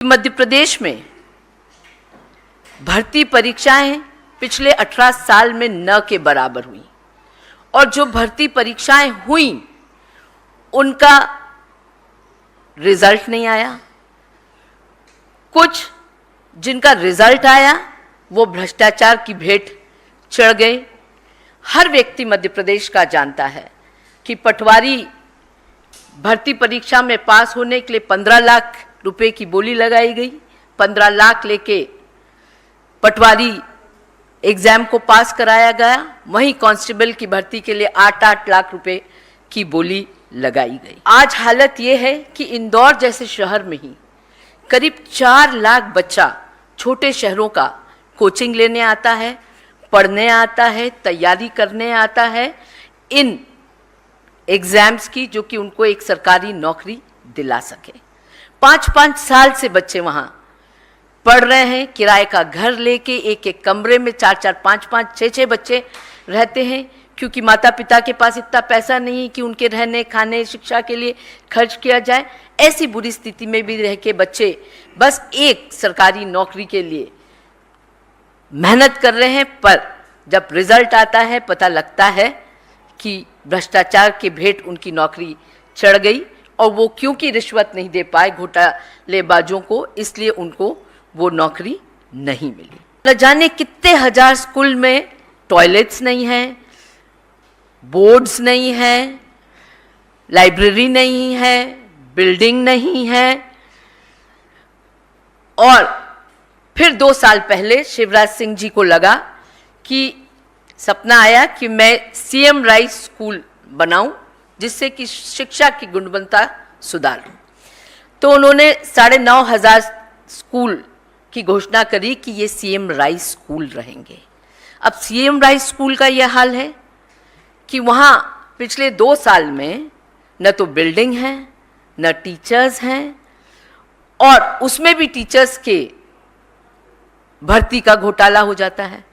मध्य प्रदेश में भर्ती परीक्षाएं पिछले 18 साल में न के बराबर हुई और जो भर्ती परीक्षाएं हुई उनका रिजल्ट नहीं आया। कुछ जिनका रिजल्ट आया वो भ्रष्टाचार की भेंट चढ़ गए। हर व्यक्ति मध्य प्रदेश का जानता है कि पटवारी भर्ती परीक्षा में पास होने के लिए 15 लाख रुपए की बोली लगाई गई। 15 लाख लेके पटवारी एग्जाम को पास कराया गया। वहीं कांस्टेबल की भर्ती के लिए 8-8 लाख रुपए की बोली लगाई गई। आज हालत ये है कि इंदौर जैसे शहर में ही करीब 4 लाख बच्चा छोटे शहरों का कोचिंग लेने आता है, पढ़ने आता है, तैयारी करने आता है इन एग्जाम्स की, जो कि उनको एक सरकारी नौकरी दिला सके। 5-5 साल से बच्चे वहाँ पढ़ रहे हैं, किराए का घर लेके एक एक कमरे में 4-4, 5-5, 6-6 बच्चे रहते हैं, क्योंकि माता पिता के पास इतना पैसा नहीं कि उनके रहने खाने शिक्षा के लिए खर्च किया जाए। ऐसी बुरी स्थिति में भी रह के बच्चे बस एक सरकारी नौकरी के लिए मेहनत कर रहे हैं, पर जब रिजल्ट आता है पता लगता है कि भ्रष्टाचार के भेंट उनकी नौकरी चढ़ गई और वो क्योंकि रिश्वत नहीं दे पाए घोटालेबाजों को, इसलिए उनको वो नौकरी नहीं मिली। न जाने कितने हजार स्कूल में टॉयलेट्स नहीं हैं, बोर्ड्स नहीं हैं, लाइब्रेरी नहीं है, बिल्डिंग नहीं है। और फिर 2 साल पहले शिवराज सिंह जी को लगा कि सपना आया कि मैं सीएम राइस स्कूल बनाऊं जिससे कि शिक्षा की गुणवत्ता सुधारूं। तो उन्होंने 9,500 स्कूल की घोषणा करी कि ये सीएम राइस स्कूल रहेंगे। अब सीएम राइस स्कूल का यह हाल है कि वहाँ पिछले 2 साल में न तो बिल्डिंग है न टीचर्स हैं, और उसमें भी टीचर्स के भर्ती का घोटाला हो जाता है।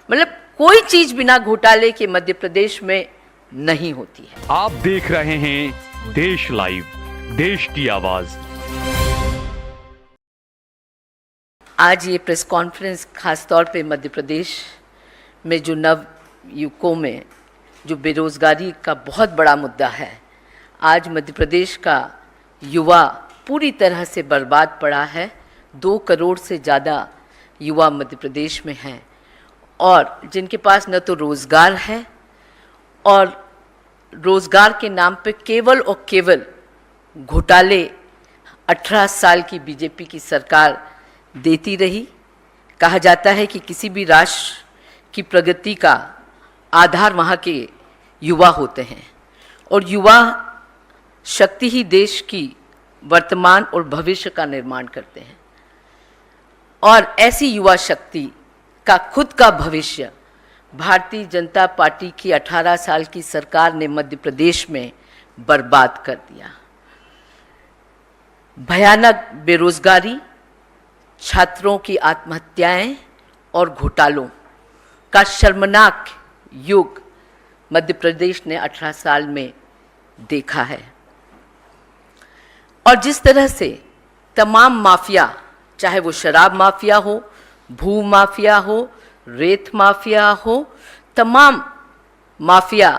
मतलब कोई चीज बिना घोटाले के मध्य प्रदेश में नहीं होती है। आप देख रहे हैं देश लाइव, देश की आवाज। आज ये प्रेस कॉन्फ्रेंस खास तौर पे मध्य प्रदेश में जो नव युवकों में जो बेरोजगारी का बहुत बड़ा मुद्दा है, आज मध्य प्रदेश का युवा पूरी तरह से बर्बाद पड़ा है। 2 करोड़ से ज़्यादा युवा मध्य प्रदेश में हैं और जिनके पास न तो रोज़गार है, और रोज़गार के नाम पे केवल और केवल घोटाले 18 साल की बीजेपी की सरकार देती रही। कहा जाता है कि किसी भी राष्ट्र की प्रगति का आधार वहाँ के युवा होते हैं और युवा शक्ति ही देश की वर्तमान और भविष्य का निर्माण करते हैं। और ऐसी युवा शक्ति का खुद का भविष्य भारतीय जनता पार्टी की 18 साल की सरकार ने मध्य प्रदेश में बर्बाद कर दिया। भयानक बेरोजगारी, छात्रों की आत्महत्याएं और घोटालों का शर्मनाक युग मध्य प्रदेश ने 18 साल में देखा है। और जिस तरह से तमाम माफिया, चाहे वो शराब माफिया हो, भू माफिया हो, रेत माफिया हो, तमाम माफिया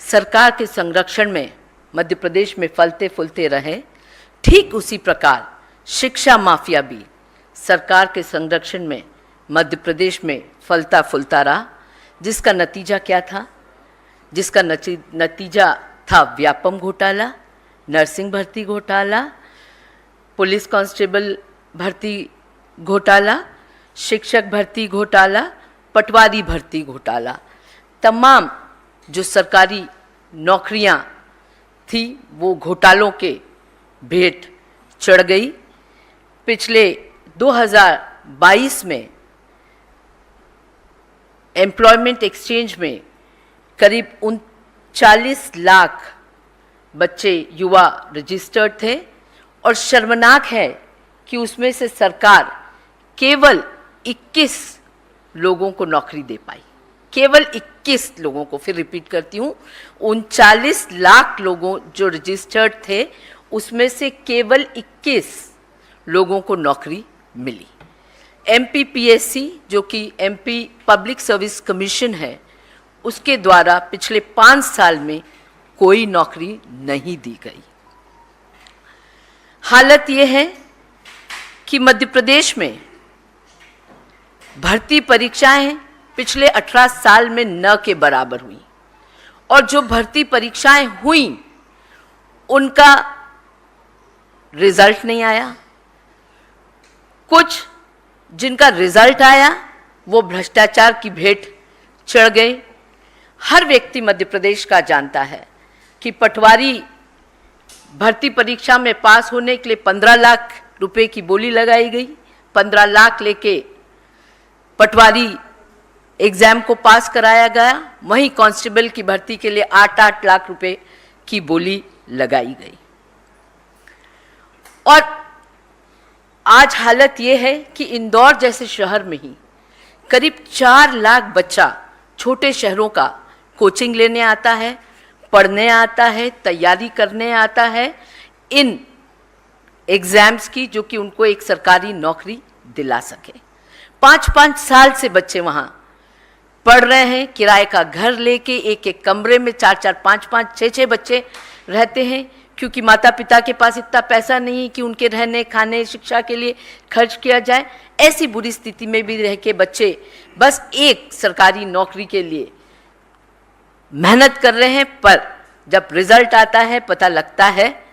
सरकार के संरक्षण में मध्य प्रदेश में फलते फूलते रहे, ठीक उसी प्रकार शिक्षा माफिया भी सरकार के संरक्षण में मध्य प्रदेश में फलता फूलता रहा। जिसका नतीजा क्या था? जिसका नतीजा था व्यापम घोटाला, नर्सिंग भर्ती घोटाला, पुलिस कांस्टेबल भर्ती घोटाला, शिक्षक भर्ती घोटाला, पटवारी भर्ती घोटाला। तमाम जो सरकारी नौकरियां थी वो घोटालों के भेंट चढ़ गई। पिछले 2022 में एम्प्लॉयमेंट एक्सचेंज में करीब 39 लाख बच्चे युवा रजिस्टर्ड थे और शर्मनाक है कि उसमें से सरकार केवल 21 लोगों को नौकरी दे पाई। केवल 21 लोगों को, फिर रिपीट करती हूँ, 39 लाख लोगों जो रजिस्टर्ड थे उसमें से केवल 21 लोगों को नौकरी मिली। MPPSC जो कि MP पब्लिक सर्विस कमीशन है, उसके द्वारा पिछले 5 साल में कोई नौकरी नहीं दी गई। हालत ये है कि मध्य प्रदेश में भर्ती परीक्षाएं पिछले 18 साल में न के बराबर हुई, और जो भर्ती परीक्षाएं हुई उनका रिजल्ट नहीं आया। कुछ जिनका रिजल्ट आया वो भ्रष्टाचार की भेंट चढ़ गए। हर व्यक्ति मध्य प्रदेश का जानता है कि पटवारी भर्ती परीक्षा में पास होने के लिए 15 लाख रुपए की बोली लगाई गई। 15 लाख लेके पटवारी एग्जाम को पास कराया गया। वहीं कांस्टेबल की भर्ती के लिए 8-8 लाख रुपए की बोली लगाई गई। और आज हालत ये है कि इंदौर जैसे शहर में ही करीब 4 लाख बच्चा छोटे शहरों का कोचिंग लेने आता है, पढ़ने आता है, तैयारी करने आता है इन एग्जाम्स की, जो कि उनको एक सरकारी नौकरी दिला सके। 5-5 साल से बच्चे वहाँ पढ़ रहे हैं, किराए का घर लेके एक एक कमरे में 4-4, 5-5, 6-6 बच्चे रहते हैं, क्योंकि माता पिता के पास इतना पैसा नहीं कि उनके रहने खाने शिक्षा के लिए खर्च किया जाए। ऐसी बुरी स्थिति में भी रह के बच्चे बस एक सरकारी नौकरी के लिए मेहनत कर रहे हैं, पर जब रिजल्ट आता है पता लगता है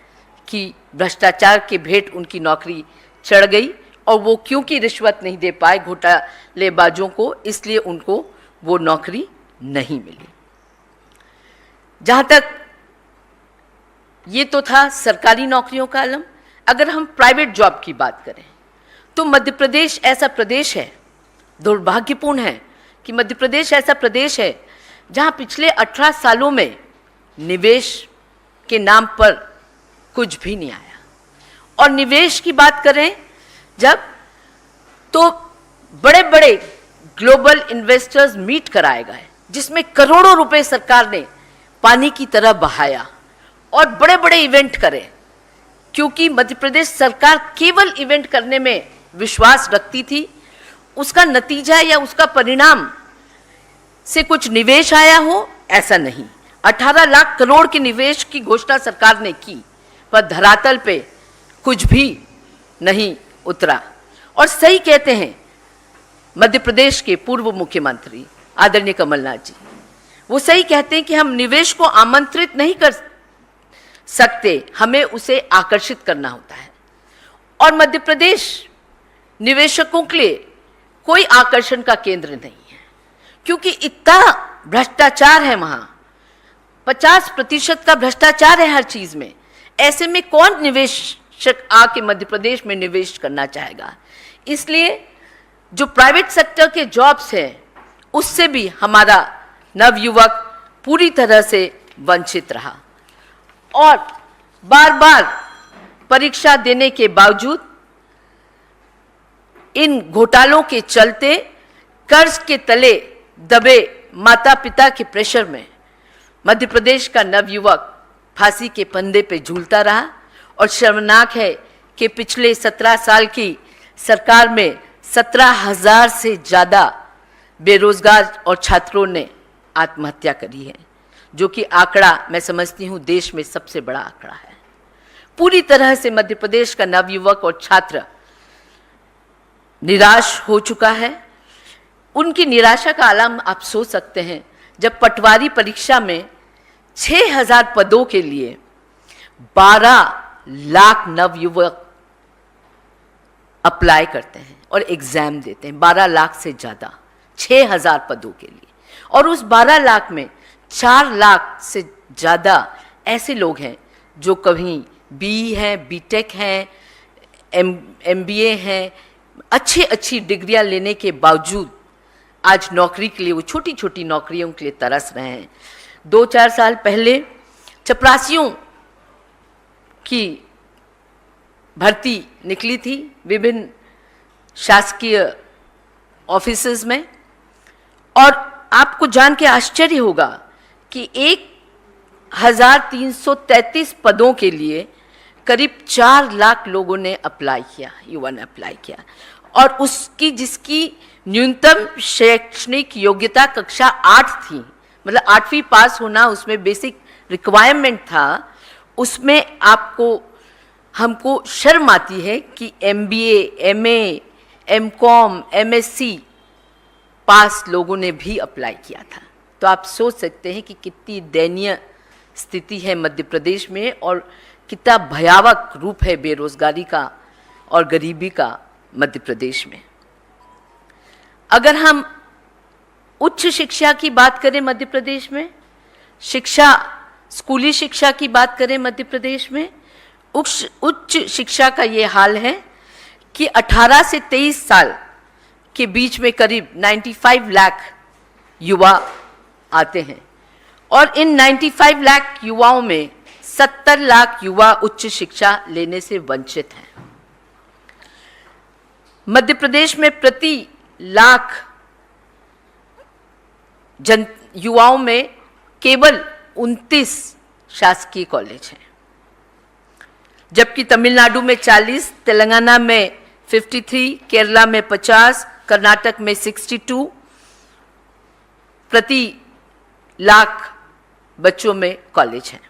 कि भ्रष्टाचार के भेंट उनकी नौकरी चढ़ गई, और वो क्योंकि रिश्वत नहीं दे पाए घोटालेबाजों को, इसलिए उनको वो नौकरी नहीं मिली। जहाँ तक ये तो था सरकारी नौकरियों का आलम। अगर हम प्राइवेट जॉब की बात करें तो मध्य प्रदेश ऐसा प्रदेश है, दुर्भाग्यपूर्ण है कि मध्य प्रदेश ऐसा प्रदेश है जहाँ पिछले 18 सालों में निवेश के नाम पर कुछ भी नहीं आया। और निवेश की बात करें जब, तो बड़े बड़े ग्लोबल इन्वेस्टर्स मीट कराए गए, जिसमें करोड़ों रुपए सरकार ने पानी की तरह बहाया और बड़े बड़े इवेंट करे, क्योंकि मध्य प्रदेश सरकार केवल इवेंट करने में विश्वास रखती थी। उसका नतीजा या उसका परिणाम से कुछ निवेश आया हो, ऐसा नहीं। 18 लाख करोड़ के निवेश की घोषणा सरकार ने की, पर धरातल पे कुछ भी नहीं उतरा। और सही कहते हैं मध्य प्रदेश के पूर्व मुख्यमंत्री आदरणीय कमलनाथ जी, वो सही कहते हैं कि हम निवेश को आमंत्रित नहीं कर सकते, हमें उसे आकर्षित करना होता है। और मध्य प्रदेश निवेशकों के लिए कोई आकर्षण का केंद्र नहीं है, क्योंकि इतना भ्रष्टाचार है वहां। 50% का भ्रष्टाचार है हर चीज में। ऐसे में कौन निवेशक आके मध्य प्रदेश में निवेश करना चाहेगा? इसलिए जो प्राइवेट सेक्टर के जॉब्स हैं, उससे भी हमारा नवयुवक पूरी तरह से वंचित रहा। और बार बार परीक्षा देने के बावजूद इन घोटालों के चलते कर्ज के तले दबे माता पिता के प्रेशर में मध्य प्रदेश का नवयुवक फांसी के फंदे पे झूलता रहा। और शर्मनाक है कि पिछले 17 साल की सरकार में 17,000 से ज़्यादा बेरोजगार और छात्रों ने आत्महत्या करी है, जो कि आंकड़ा मैं समझती हूँ देश में सबसे बड़ा आंकड़ा है। पूरी तरह से मध्य प्रदेश का नवयुवक और छात्र निराश हो चुका है। उनकी निराशा का आलम आप सोच सकते हैं, जब पटवारी परीक्षा में 6,000 पदों के लिए 12 लाख नवयुवक अप्लाई करते हैं और एग्जाम देते हैं, 12 लाख से ज़्यादा 6,000 पदों के लिए। और उस 12 लाख में 4 लाख से ज़्यादा ऐसे लोग हैं जो कहीं BE हैं, BTech हैं, MBA हैं, अच्छी डिग्रियां लेने के बावजूद आज नौकरी के लिए, वो छोटी छोटी नौकरियों के लिए तरस रहे हैं। 2-4 साल पहले चपरासियों की भर्ती निकली थी विभिन्न शासकीय ऑफिसेज में, और आपको जान के आश्चर्य होगा कि 1,333 पदों के लिए करीब 4 लाख लोगों ने अप्लाई किया, युवा ने अप्लाई किया, और उसकी जिसकी न्यूनतम शैक्षणिक योग्यता कक्षा 8 थी, मतलब 8वीं पास होना उसमें बेसिक रिक्वायरमेंट था, उसमें हमको शर्म आती है कि MBA, MA, MCOM, MSc पास लोगों ने भी अप्लाई किया था। तो आप सोच सकते हैं कि कितनी दयनीय स्थिति है मध्य प्रदेश में और कितना भयावह रूप है बेरोजगारी का और गरीबी का मध्य प्रदेश में। अगर हम उच्च शिक्षा की बात करें मध्य प्रदेश में, स्कूली शिक्षा की बात करें मध्य प्रदेश में, उच्च शिक्षा का ये हाल है कि 18 से 23 साल के बीच में करीब 95 लाख युवा आते हैं, और इन 95 लाख युवाओं में 70 लाख युवा उच्च शिक्षा लेने से वंचित हैं। मध्य प्रदेश में प्रति लाख युवाओं में केवल 29 शासकीय कॉलेज हैं, जबकि तमिलनाडु में 40, तेलंगाना में 53, केरला में 50, कर्नाटक में 62 प्रति लाख बच्चों में कॉलेज हैं।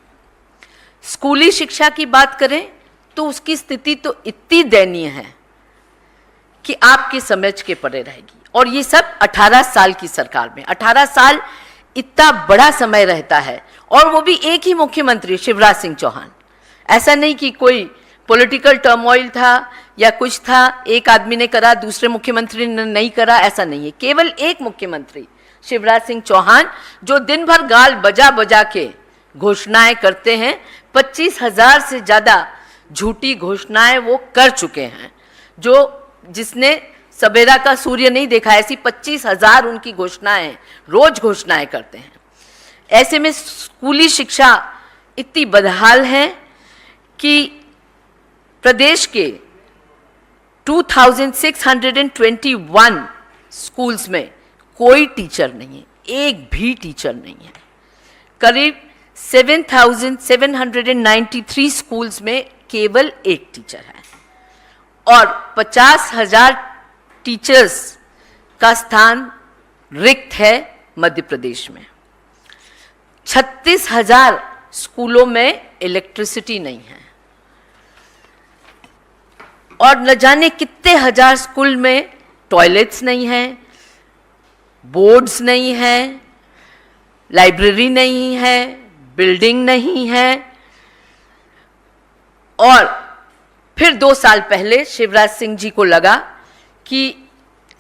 स्कूली शिक्षा की बात करें तो उसकी स्थिति तो इतनी दयनीय है कि आपके समझ के परे रहेगी, और ये सब 18 साल की सरकार में। 18 साल इतना बड़ा समय रहता है, और वो भी एक ही मुख्यमंत्री शिवराज सिंह चौहान। ऐसा नहीं कि कोई पॉलिटिकल टर्मोइल था या कुछ था, एक आदमी ने करा दूसरे मुख्यमंत्री ने नहीं करा, ऐसा नहीं है। केवल एक मुख्यमंत्री शिवराज सिंह चौहान जो दिन भर गाल बजा बजा के घोषणाएं करते हैं, 25,000 से ज़्यादा झूठी घोषणाएं वो कर चुके हैं। जिसने सवेरा का सूर्य नहीं देखा, ऐसी 25,000 उनकी घोषणाएं, रोज घोषणाएं करते हैं। ऐसे में स्कूली शिक्षा इतनी बदहाल है कि प्रदेश के 2621 स्कूल्स में कोई टीचर नहीं है, एक भी टीचर नहीं है। करीब 7,793 स्कूल्स में केवल एक टीचर है, और 50,000 टीचर्स का स्थान रिक्त है मध्य प्रदेश में। 36,000 स्कूलों में इलेक्ट्रिसिटी नहीं है, और न जाने कितने हजार स्कूल में टॉयलेट्स नहीं हैं, बोर्ड्स नहीं हैं, लाइब्रेरी नहीं है, बिल्डिंग नहीं है। और फिर 2 साल पहले शिवराज सिंह जी को लगा कि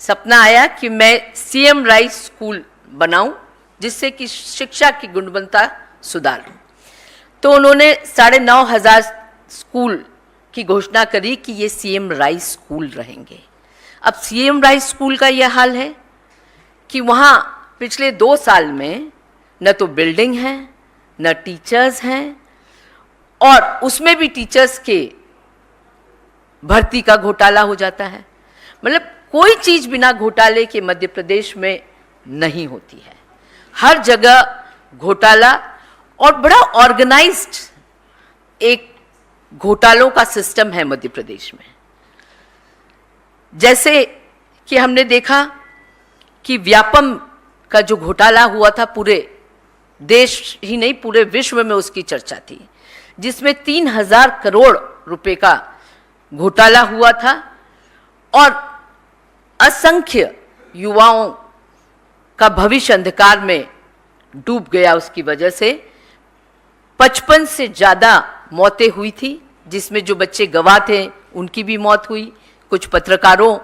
सपना आया कि मैं CM राइस स्कूल बनाऊं जिससे कि शिक्षा की गुणवत्ता सुधारूं। तो उन्होंने 9,500 स्कूल की घोषणा करी कि ये CM राइस स्कूल रहेंगे। अब CM राइस स्कूल का यह हाल है कि वहाँ पिछले 2 साल में न तो बिल्डिंग है, न टीचर्स हैं, और उसमें भी टीचर्स के भर्ती का घोटाला हो जाता है। मतलब कोई चीज बिना घोटाले के मध्य प्रदेश में नहीं होती है। हर जगह घोटाला, और बड़ा ऑर्गेनाइज्ड एक घोटालों का सिस्टम है मध्य प्रदेश में। जैसे कि हमने देखा कि व्यापम का जो घोटाला हुआ था, पूरे देश ही नहीं पूरे विश्व में उसकी चर्चा थी, जिसमें 3,000 करोड़ रुपए का घोटाला हुआ था, और असंख्य युवाओं का भविष्य अंधकार में डूब गया। उसकी वजह से 55 से ज़्यादा मौतें हुई थी, जिसमें जो बच्चे गवाह थे उनकी भी मौत हुई, कुछ पत्रकारों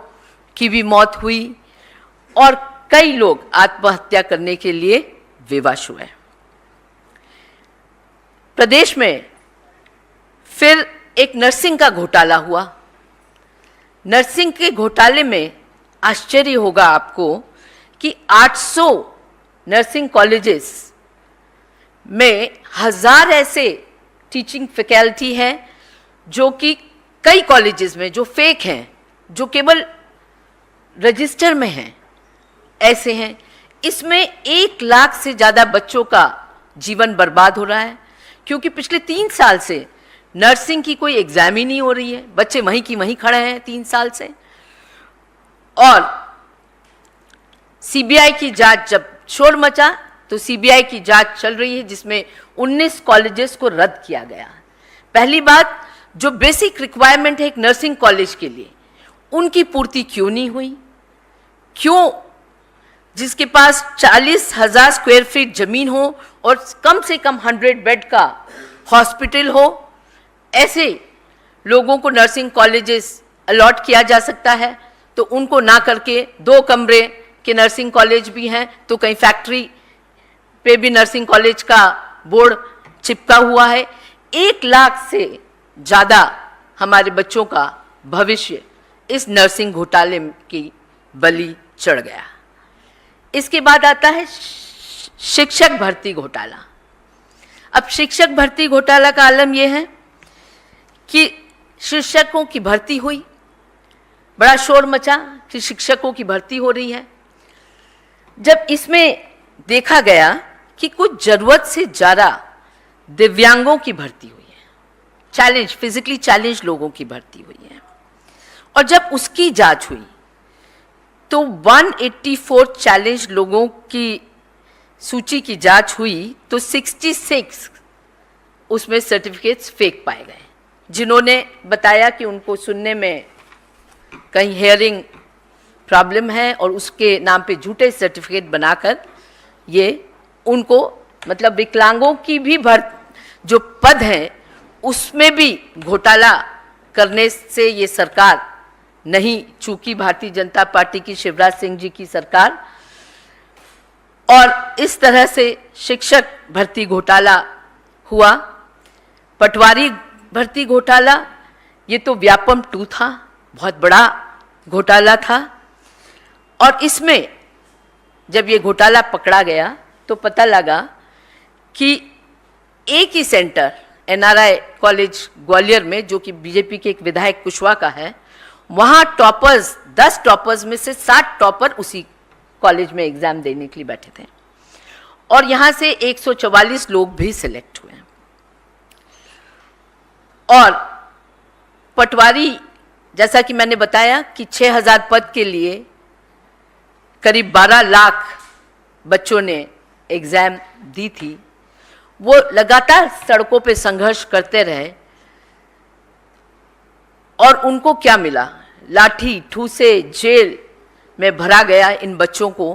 की भी मौत हुई, और कई लोग आत्महत्या करने के लिए विवश हुए। प्रदेश में फिर एक नर्सिंग का घोटाला हुआ। नर्सिंग के घोटाले में आश्चर्य होगा आपको कि 800 नर्सिंग कॉलेजेस में 1000 ऐसे टीचिंग फैकल्टी हैं जो कि कई कॉलेजेस में जो फेक हैं, जो केवल रजिस्टर में हैं, ऐसे हैं। इसमें 1 लाख से ज़्यादा बच्चों का जीवन बर्बाद हो रहा है, क्योंकि पिछले 3 साल से नर्सिंग की कोई एग्जाम ही नहीं हो रही है, बच्चे वहीं की वहीं खड़े हैं 3 साल से। और सीबीआई की जांच, जब शोर मचा तो सीबीआई की जांच चल रही है जिसमें 19 कॉलेजेस को रद्द किया गया। पहली बात, जो बेसिक रिक्वायरमेंट है एक नर्सिंग कॉलेज के लिए, उनकी पूर्ति क्यों नहीं हुई? क्यों जिसके पास 40,000 स्क्वायर फीट जमीन हो और कम से कम 100 बेड का हॉस्पिटल हो, ऐसे लोगों को नर्सिंग कॉलेजेस अलॉट किया जा सकता है, तो उनको ना करके 2 कमरे के नर्सिंग कॉलेज भी हैं, तो कहीं फैक्ट्री पे भी नर्सिंग कॉलेज का बोर्ड चिपका हुआ है। 1 लाख से ज़्यादा हमारे बच्चों का भविष्य इस नर्सिंग घोटाले की बलि चढ़ गया। इसके बाद आता है शिक्षक भर्ती घोटाला। अब शिक्षक भर्ती घोटाला का आलम यह है कि शिक्षकों की भर्ती हुई, बड़ा शोर मचा कि शिक्षकों की भर्ती हो रही है। जब इसमें देखा गया कि कुछ जरूरत से ज़्यादा दिव्यांगों की भर्ती हुई है, फिजिकली चैलेंज लोगों की भर्ती हुई है, और जब उसकी जांच हुई तो 184 चैलेंज लोगों की सूची की जांच हुई तो 66 उसमें सर्टिफिकेट्स फेक पाए गए, जिन्होंने बताया कि उनको सुनने में कहीं हेयरिंग प्रॉब्लम है और उसके नाम पे झूठे सर्टिफिकेट बनाकर ये उनको, मतलब विकलांगों की भी जो पद हैं उसमें भी घोटाला करने से ये सरकार नहीं चूकी, भारतीय जनता पार्टी की शिवराज सिंह जी की सरकार। और इस तरह से शिक्षक भर्ती घोटाला हुआ। पटवारी भर्ती घोटाला, ये तो व्यापम 2 था, बहुत बड़ा घोटाला था। और इसमें जब ये घोटाला पकड़ा गया तो पता लगा कि एक ही सेंटर एनआरआई कॉलेज ग्वालियर में, जो कि बीजेपी के एक विधायक कुशवाहा का है, वहाँ टॉपर्स 10 टॉपर्स में से 60 टॉपर उसी कॉलेज में एग्जाम देने के लिए बैठे थे, और यहाँ से 144 लोग भी सिलेक्ट हुए। और पटवारी, जैसा कि मैंने बताया कि 6000 पद के लिए करीब 12 लाख बच्चों ने एग्जाम दी थी। वो लगातार सड़कों पे संघर्ष करते रहे और उनको क्या मिला? लाठी ठूसे, जेल में भरा गया इन बच्चों को,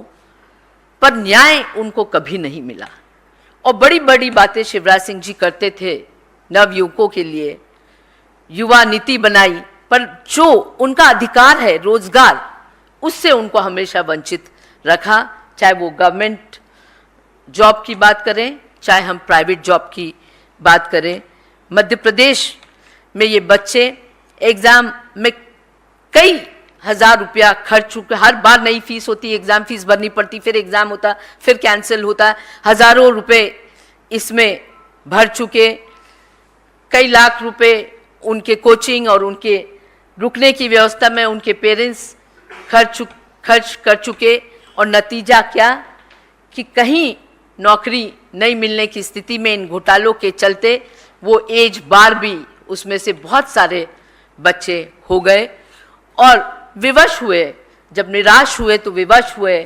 पर न्याय उनको कभी नहीं मिला। और बड़ी बड़ी बातें शिवराज सिंह जी करते थे नवयुवकों के लिए, युवा नीति बनाई, पर जो उनका अधिकार है रोजगार, उससे उनको हमेशा वंचित रखा। चाहे वो गवर्नमेंट जॉब की बात करें, चाहे हम प्राइवेट जॉब की बात करें। मध्य प्रदेश में ये बच्चे एग्ज़ाम में कई हज़ार रुपया खर्च चुके, हर बार नई फीस होती, एग्ज़ाम फीस भरनी पड़ती, फिर एग्ज़ाम होता, फिर कैंसिल होता, हज़ारों रुपए इसमें भर चुके, कई लाख रुपए उनके कोचिंग और उनके रुकने की व्यवस्था में उनके पेरेंट्स खर्च कर चुके। और नतीजा क्या कि कहीं नौकरी नहीं मिलने की स्थिति में इन घोटालों के चलते वो एज बार भी उसमें से बहुत सारे बच्चे हो गए और विवश हुए। जब निराश हुए तो विवश हुए,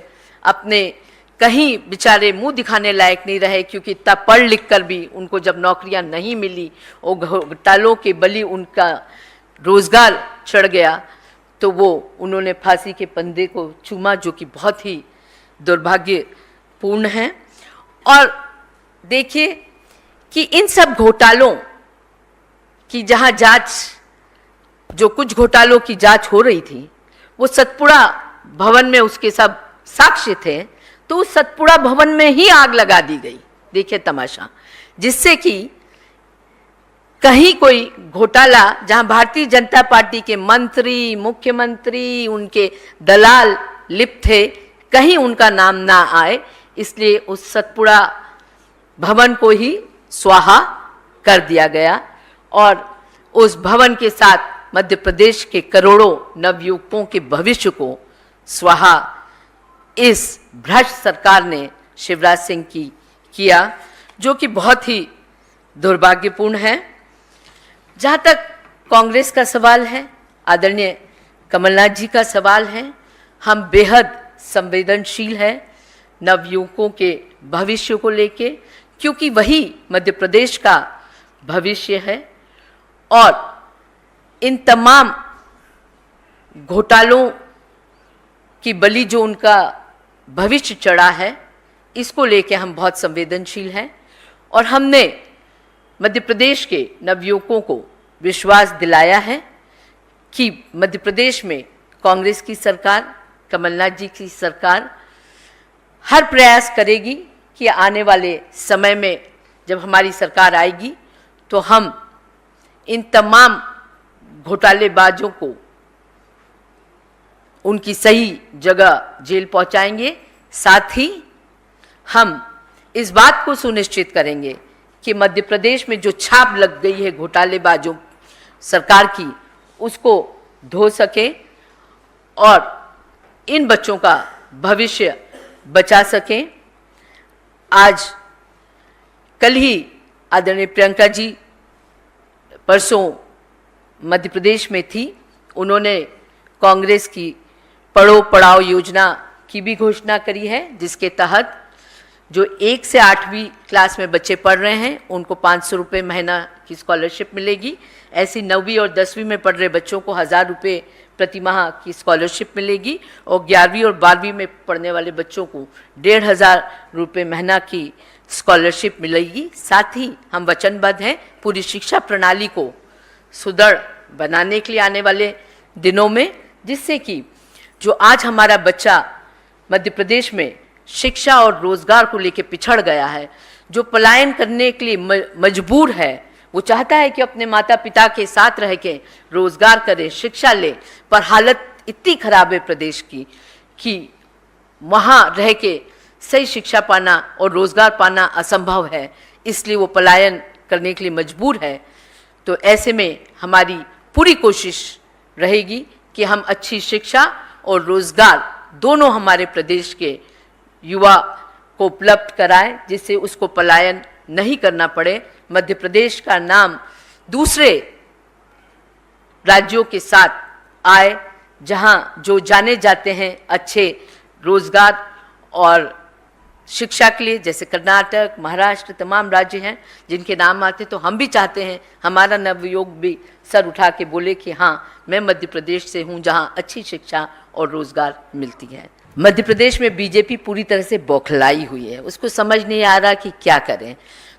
अपने कहीं बेचारे मुंह दिखाने लायक नहीं रहे, क्योंकि इतना पढ़ लिख कर भी उनको जब नौकरियां नहीं मिली और घोटालों के बलि उनका रोजगार चढ़ गया, तो वो उन्होंने फांसी के फंदे को चूमा, जो कि बहुत ही दुर्भाग्यपूर्ण है। और देखिए कि इन सब घोटालों की जहां जांच, जो कुछ घोटालों की जांच हो रही थी, वो सतपुड़ा भवन में उसके सब साक्ष्य थे, तो उस सतपुड़ा भवन में ही आग लगा दी गई। देखिए तमाशा, जिससे कि कहीं कोई घोटाला जहां भारतीय जनता पार्टी के मंत्री, मुख्यमंत्री, उनके दलाल लिप्त थे, कहीं उनका नाम ना आए, इसलिए उस सतपुड़ा भवन को ही स्वाहा कर दिया गया। और उस भवन के साथ मध्य प्रदेश के करोड़ों नवयुवकों के भविष्य को स्वाहा इस भ्रष्ट सरकार ने शिवराज सिंह की किया, जो कि बहुत ही दुर्भाग्यपूर्ण है। जहाँ तक कांग्रेस का सवाल है, आदरणीय कमलनाथ जी का सवाल है, हम बेहद संवेदनशील हैं नवयुवकों के भविष्य को लेके, क्योंकि वही मध्य प्रदेश का भविष्य है। और इन तमाम घोटालों की बलि जो उनका भविष्य चढ़ा है, इसको लेके हम बहुत संवेदनशील हैं। और हमने मध्य प्रदेश के नवयुवकों को विश्वास दिलाया है कि मध्य प्रदेश में कांग्रेस की सरकार, कमलनाथ जी की सरकार हर प्रयास करेगी कि आने वाले समय में जब हमारी सरकार आएगी तो हम इन तमाम घोटालेबाजों को उनकी सही जगह जेल पहुंचाएंगे। साथ ही हम इस बात को सुनिश्चित करेंगे कि मध्य प्रदेश में जो छाप लग गई है घोटालेबाजों सरकार की, उसको धो सके और इन बच्चों का भविष्य बचा सकें। आज कल ही आदरणीय प्रियंका जी परसों मध्य प्रदेश में थी, उन्होंने कांग्रेस की पढ़ो पढ़ाओ योजना की भी घोषणा करी है, जिसके तहत जो 1 से 8वीं क्लास में बच्चे पढ़ रहे हैं उनको 500 रुपये महीना की स्कॉलरशिप मिलेगी। ऐसी 9वीं और 10वीं में पढ़ रहे बच्चों को 1000 रुपये प्रति माह की स्कॉलरशिप मिलेगी और 11वीं और 12वीं में पढ़ने वाले बच्चों को 1500 रुपये महीना की स्कॉलरशिप मिलेगी। साथ ही हम वचनबद्ध हैं पूरी शिक्षा प्रणाली को सुदृढ़ बनाने के लिए आने वाले दिनों में, जिससे कि जो आज हमारा बच्चा मध्य प्रदेश में शिक्षा और रोजगार को लेकर पिछड़ गया है, जो पलायन करने के लिए मजबूर है, वो चाहता है कि अपने माता पिता के साथ रह के रोजगार करे, शिक्षा ले, पर हालत इतनी खराब है प्रदेश की कि वहाँ रह के सही शिक्षा पाना और रोजगार पाना असंभव है, इसलिए वो पलायन करने के लिए मजबूर है। तो ऐसे में हमारी पूरी कोशिश रहेगी कि हम अच्छी शिक्षा और रोजगार दोनों हमारे प्रदेश के युवा को उपलब्ध कराएं, जिससे उसको पलायन नहीं करना पड़े। मध्य प्रदेश का नाम दूसरे राज्यों के साथ आए, जहां जो जाने जाते हैं अच्छे रोजगार और शिक्षा के लिए, जैसे कर्नाटक, महाराष्ट्र, तमाम राज्य हैं जिनके नाम आते, तो हम भी चाहते हैं हमारा नवयुवक भी सर उठा के बोले कि हाँ, मैं मध्य प्रदेश से हूँ जहाँ अच्छी शिक्षा और रोजगार मिलती है। मध्य प्रदेश में बीजेपी पूरी तरह से बौखलाई हुई है, उसको समझ नहीं आ रहा कि क्या करें।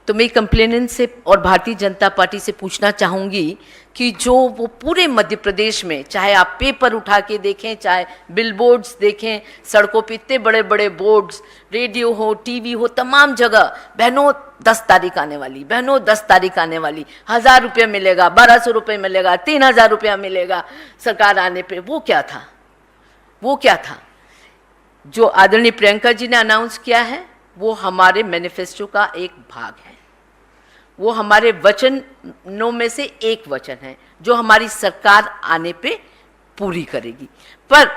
तो मैं कंप्लेनेंट से और भारतीय जनता पार्टी से पूछना चाहूँगी कि जो वो पूरे मध्य प्रदेश में, चाहे आप पेपर उठा के देखें, चाहे बिलबोर्ड्स देखें, सड़कों पे इतने बड़े बड़े बोर्ड्स, रेडियो हो, टीवी हो, तमाम जगह बहनों 10 तारीख आने वाली, बहनों 10 तारीख आने वाली, 1000 रुपये मिलेगा, 1200 रुपये मिलेगा, 3000 रुपया मिलेगा सरकार आने पे। वो क्या था? वो क्या था जो आदरणीय प्रियंका जी ने अनाउंस किया है? वो हमारे मैनिफेस्टो का एक भाग है, वो हमारे वचनों में से एक वचन है जो हमारी सरकार आने पे पूरी करेगी। पर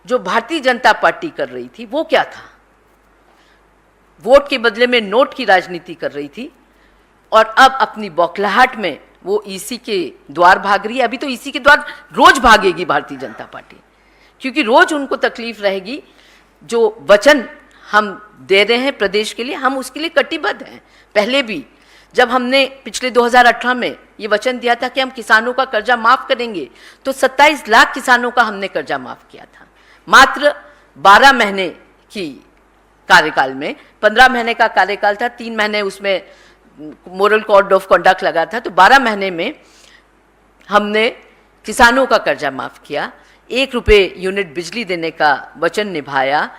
जो भारतीय जनता पार्टी कर रही थी वो क्या था? वोट के बदले में नोट की राजनीति कर रही थी और अब अपनी बौखलाहट में वो ईसी के द्वार भाग रही है। अभी तो ईसी के द्वार रोज भागेगी भारतीय जनता पार्टी, क्योंकि रोज उनको तकलीफ रहेगी। जो वचन हम दे रहे हैं प्रदेश के लिए, हम उसके लिए कटिबद्ध हैं। पहले भी जब हमने पिछले 2018 में ये वचन दिया था कि हम किसानों का कर्जा माफ करेंगे, तो 27 लाख किसानों का हमने कर्जा माफ किया था मात्र 12 महीने की कार्यकाल में। 15 महीने का कार्यकाल था, 3 महीने उसमें मोरल कोड ऑफ कंडक्ट लगा था, तो 12 महीने में हमने किसानों का कर्जा माफ किया, 1 रुपये यूनिट बिजली देने का वचन निभाया,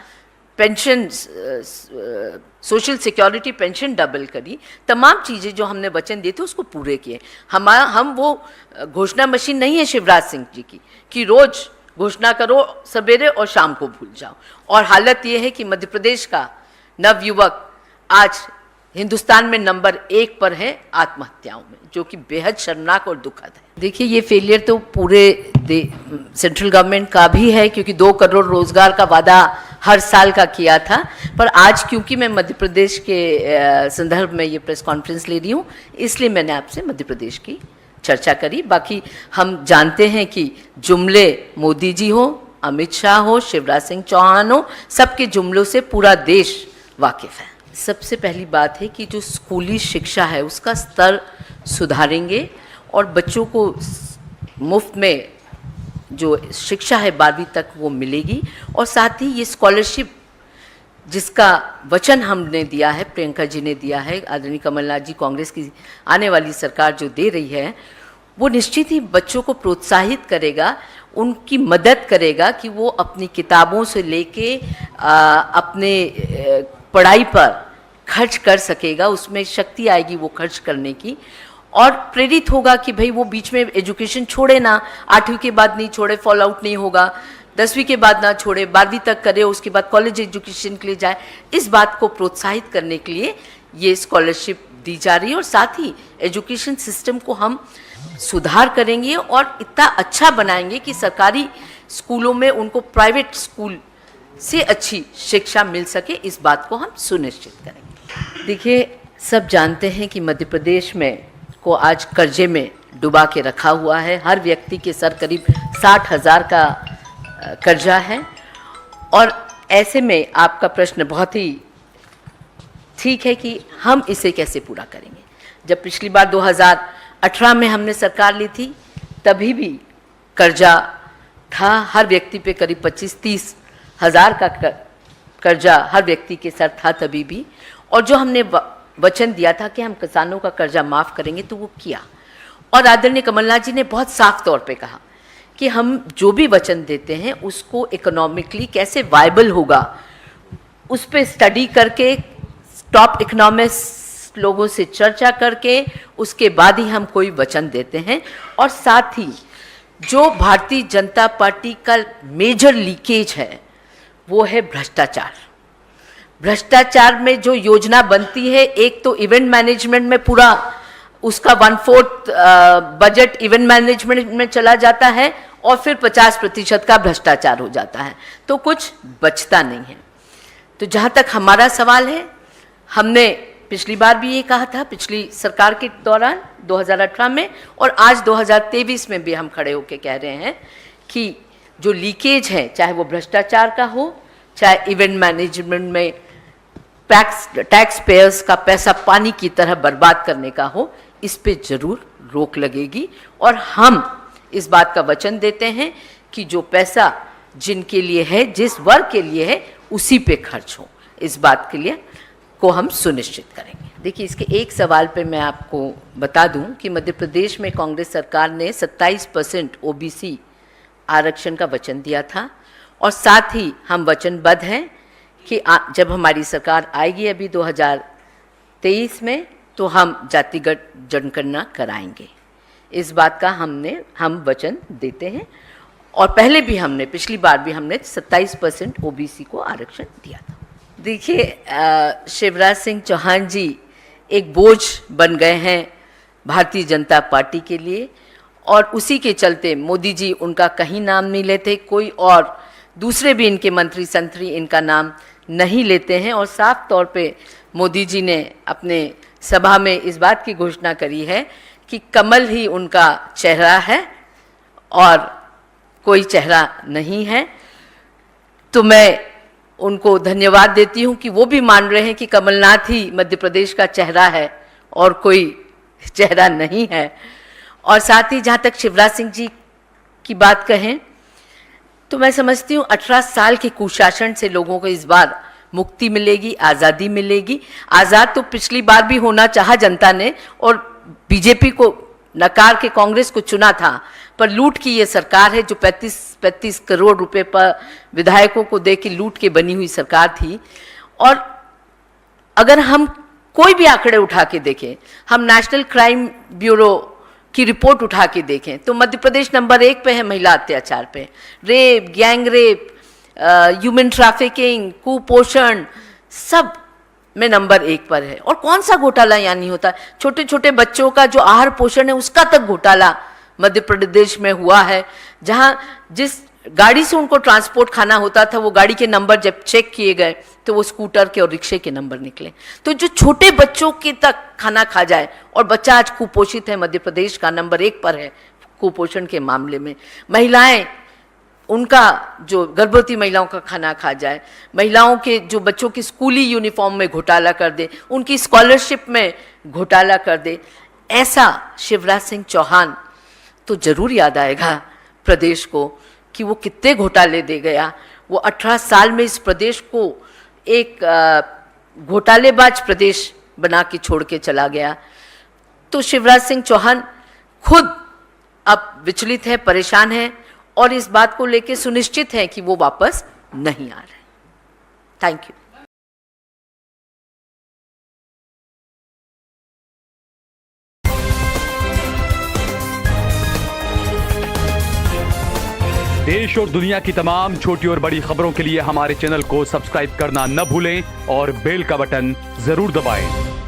pension, social security pension double करी, तमाम चीज़ें जो हमने वचन दिए थे उसको पूरे किए। हम वो घोषणा मशीन नहीं है शिवराज सिंह जी की कि रोज घोषणा करो सवेरे और शाम को भूल जाओ। और हालत ये है कि मध्य प्रदेश का नवयुवक आज हिंदुस्तान में नंबर 1 पर है आत्महत्याओं में, जो कि बेहद शर्मनाक और दुखद है। देखिए, ये फेलियर तो पूरे सेंट्रल गवर्नमेंट का भी है, क्योंकि 2 करोड़ रोजगार का वादा हर साल का किया था। पर आज क्योंकि मैं मध्य प्रदेश के संदर्भ में ये प्रेस कॉन्फ्रेंस ले रही हूँ, इसलिए मैंने आपसे मध्य प्रदेश की चर्चा करी। बाकी हम जानते हैं कि जुमले मोदी जी हो, अमित शाह हो, शिवराज सिंह चौहान हो, सबके जुमलों से पूरा देश वाकिफ है। सबसे पहली बात है कि जो स्कूली शिक्षा है उसका स्तर सुधारेंगे और बच्चों को मुफ्त में जो शिक्षा है 12वीं तक वो मिलेगी। और साथ ही ये स्कॉलरशिप जिसका वचन हमने दिया है, प्रियंका जी ने दिया है, आदरणीय कमलनाथ जी, कांग्रेस की आने वाली सरकार जो दे रही है, वो निश्चित ही बच्चों को प्रोत्साहित करेगा, उनकी मदद करेगा कि वो अपनी किताबों से लेके अपने पढ़ाई पर खर्च कर सकेगा, उसमें शक्ति आएगी वो खर्च करने की, और प्रेरित होगा कि भाई वो बीच में एजुकेशन छोड़े ना, 8वीं के बाद नहीं छोड़े, फॉल आउट नहीं होगा, 10वीं के बाद ना छोड़े, 12वीं तक करे, उसके बाद कॉलेज एजुकेशन के लिए जाए। इस बात को प्रोत्साहित करने के लिए ये स्कॉलरशिप दी जा रही है। और साथ ही एजुकेशन सिस्टम को हम सुधार करेंगे और इतना अच्छा बनाएंगे कि सरकारी स्कूलों में उनको प्राइवेट स्कूल से अच्छी शिक्षा मिल सके, इस बात को हम सुनिश्चित करेंगे। देखिए, सब जानते हैं कि मध्य प्रदेश में को आज कर्जे में डुबा के रखा हुआ है। हर व्यक्ति के सर करीब 60,000 का कर्जा है। और ऐसे में आपका प्रश्न बहुत ही ठीक है कि हम इसे कैसे पूरा करेंगे। जब पिछली बार 2018 में हमने सरकार ली थी, तभी भी कर्जा था हर व्यक्ति पे करीब 25-30 हज़ार का कर्जा हर व्यक्ति के सर था तभी भी। और जो हमने वचन दिया था कि हम किसानों का कर्जा माफ़ करेंगे, तो वो किया। और आदरणीय कमलनाथ जी ने बहुत साफ तौर पे कहा कि हम जो भी वचन देते हैं उसको इकोनॉमिकली कैसे वायबल होगा, उस पर स्टडी करके, टॉप इकोनॉमिस्ट लोगों से चर्चा करके, उसके बाद ही हम कोई वचन देते हैं। और साथ ही जो भारतीय जनता पार्टी का मेजर लीकेज है वो है भ्रष्टाचार। भ्रष्टाचार में जो योजना बनती है, एक तो इवेंट मैनेजमेंट में पूरा उसका 1/4 बजट इवेंट मैनेजमेंट में चला जाता है और फिर 50% का भ्रष्टाचार हो जाता है, तो कुछ बचता नहीं है। तो जहाँ तक हमारा सवाल है, हमने पिछली बार भी ये कहा था, पिछली सरकार के दौरान 2018 में, और आज 2023 में भी हम खड़े होकर कह रहे हैं कि जो लीकेज है, चाहे वो भ्रष्टाचार का हो, चाहे इवेंट मैनेजमेंट में टैक्स पेयर्स का पैसा पानी की तरह बर्बाद करने का हो, इस पे जरूर रोक लगेगी। और हम इस बात का वचन देते हैं कि जो पैसा जिनके लिए है, जिस वर्ग के लिए है, उसी पे खर्च हो, इस बात के लिए को हम सुनिश्चित करेंगे। देखिए, इसके एक सवाल पे मैं आपको बता दूं कि मध्य प्रदेश में कांग्रेस सरकार ने 27% ओबीसी आरक्षण का वचन दिया था। और साथ ही हम वचनबद्ध हैं कि जब हमारी सरकार आएगी अभी 2023 में, तो हम जातिगत जनगणना कराएंगे। इस बात का हम वचन देते हैं। और पहले भी हमने, पिछली बार भी हमने 27% ओबीसी को आरक्षण दिया था। देखिए, शिवराज सिंह चौहान जी एक बोझ बन गए हैं भारतीय जनता पार्टी के लिए, और उसी के चलते मोदी जी उनका कहीं नाम नहीं लेते, कोई और दूसरे भी इनके मंत्री संतरी इनका नाम नहीं लेते हैं। और साफ तौर पे मोदी जी ने अपने सभा में इस बात की घोषणा करी है कि कमल ही उनका चेहरा है और कोई चेहरा नहीं है। तो मैं उनको धन्यवाद देती हूं कि वो भी मान रहे हैं कि कमलनाथ ही मध्य प्रदेश का चेहरा है और कोई चेहरा नहीं है। और साथ ही जहाँ तक शिवराज सिंह जी की बात कहें, तो मैं समझती हूँ 18 साल के कुशासन से लोगों को इस बार मुक्ति मिलेगी, आज़ादी मिलेगी। आज़ाद तो पिछली बार भी होना चाहा जनता ने, और बीजेपी को नकार के कांग्रेस को चुना था, पर लूट की ये सरकार है जो 35 करोड़ रुपए पर विधायकों को दे के लूट के बनी हुई सरकार थी। और अगर हम कोई भी आंकड़े उठा के देखें, हम नेशनल क्राइम ब्यूरो की रिपोर्ट उठा के देखें, तो मध्य प्रदेश नंबर 1 पे है महिला अत्याचार पे, rape, gang rape, human trafficking, कुपोषण, सब में नंबर 1 पर है। और कौन सा घोटाला यहाँ नहीं होता? छोटे छोटे बच्चों का जो आहार पोषण है उसका तक घोटाला मध्य प्रदेश में हुआ है, जहाँ जिस गाड़ी से उनको ट्रांसपोर्ट खाना होता था, वो गाड़ी के नंबर जब चेक किए गए तो वो स्कूटर के और रिक्शे के नंबर निकले। तो जो छोटे बच्चों के तक खाना खा जाए, और बच्चा आज कुपोषित है, मध्य प्रदेश का नंबर 1 पर है कुपोषण के मामले में। महिलाएं, उनका जो गर्भवती महिलाओं का खाना खा जाए, महिलाओं के जो बच्चों की स्कूली यूनिफॉर्म में घोटाला कर दे, उनकी स्कॉलरशिप में घोटाला कर दे, ऐसा शिवराज सिंह चौहान तो जरूर याद आएगा प्रदेश को कि वो कितने घोटाले दे गया। वो 18 साल में इस प्रदेश को एक घोटालेबाज प्रदेश बना के छोड़ के चला गया। तो शिवराज सिंह चौहान खुद अब विचलित है, परेशान है, और इस बात को लेकर सुनिश्चित है कि वो वापस नहीं आ रहे। Thank you. देश और दुनिया की तमाम छोटी और बड़ी खबरों के लिए हमारे चैनल को सब्सक्राइब करना न भूलें और बेल का बटन जरूर दबाएं।